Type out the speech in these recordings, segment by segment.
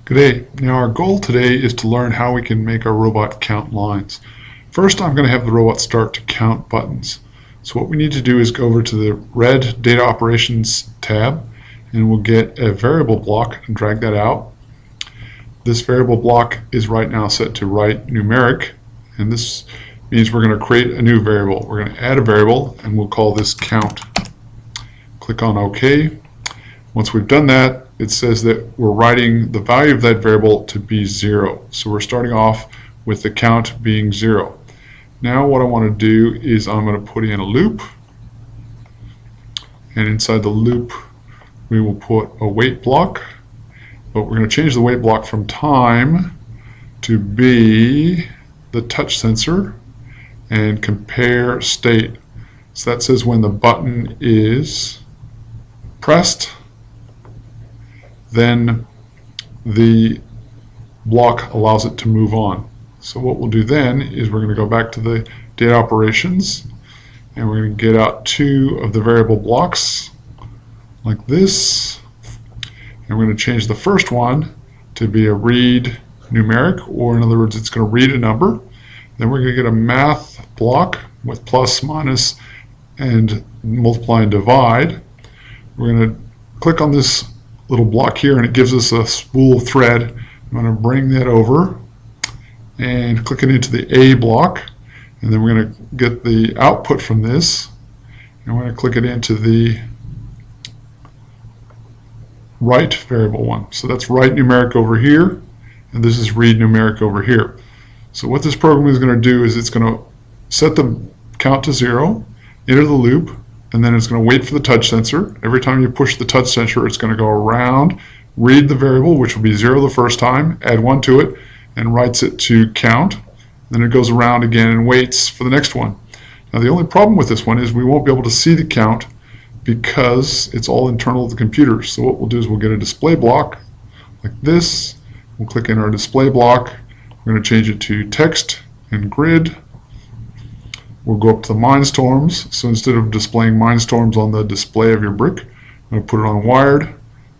Good day. Now our goal today is to learn how we can make our robot count lines. First, I'm going to have the robot start to count buttons. So what we need to do is go over to the red Data Operations tab, and we'll get a variable block and drag that out. This variable block is right now set to write numeric, and this means we're going to create a new variable. We're going to add a variable, and we'll call this count. Click on OK. Once we've done that, it says that we're writing the value of that variable to be 0. So we're starting off with the count being 0. Now what I want to do is I'm going to put in a loop, and inside the loop we will put a wait block, but we're going to change the wait block from time to be the touch sensor and compare state. So that says when the button is pressed, then the block allows it to move on. So what we'll do then is we're going to go back to the data operations, and we're going to get out 2 of the variable blocks like this, and we're going to change the first one to be a read numeric, or in other words it's going to read a number. Then we're going to get a math block with plus, minus, and multiply and divide. We're going to click on this little block here, and it gives us a spool thread. I'm going to bring that over and click it into the A block, and then we're going to get the output from this, and we're going to click it into the write variable one. So that's write numeric over here, and this is read numeric over here. So what this program is going to do is it's going to set the count to 0, enter the loop, and then it's going to wait for the touch sensor. Every time you push the touch sensor, it's going to go around, read the variable, which will be 0 the first time, add 1 to it, and writes it to count. Then it goes around again and waits for the next one. Now the only problem with this one is we won't be able to see the count because it's all internal to the computer. So what we'll do is we'll get a display block like this. We'll click in our display block. We're going to change it to text and grid. We'll go up to the Mindstorms. So instead of displaying Mindstorms on the display of your brick, I'm going to put it on wired.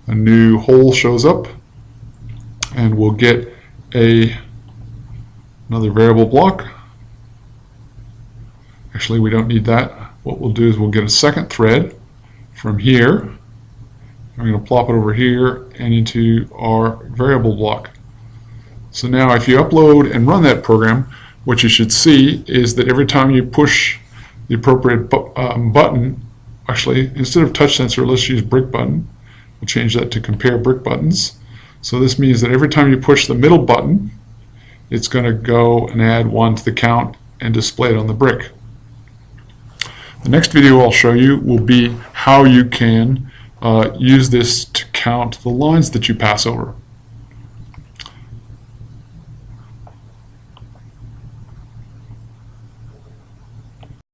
A new hole shows up, and we'll get another variable block. Actually, we don't need that. What we'll do is we'll get a second thread from here. I'm going to plop it over here and into our variable block. So now if you upload and run that program, what you should see is that every time you push the appropriate button, actually instead of touch sensor, let's use brick button. We'll change that to compare brick buttons. So this means that every time you push the middle button, it's going to go and add 1 to the count and display it on the brick. The next video I'll show you will be how you can use this to count the lines that you pass over.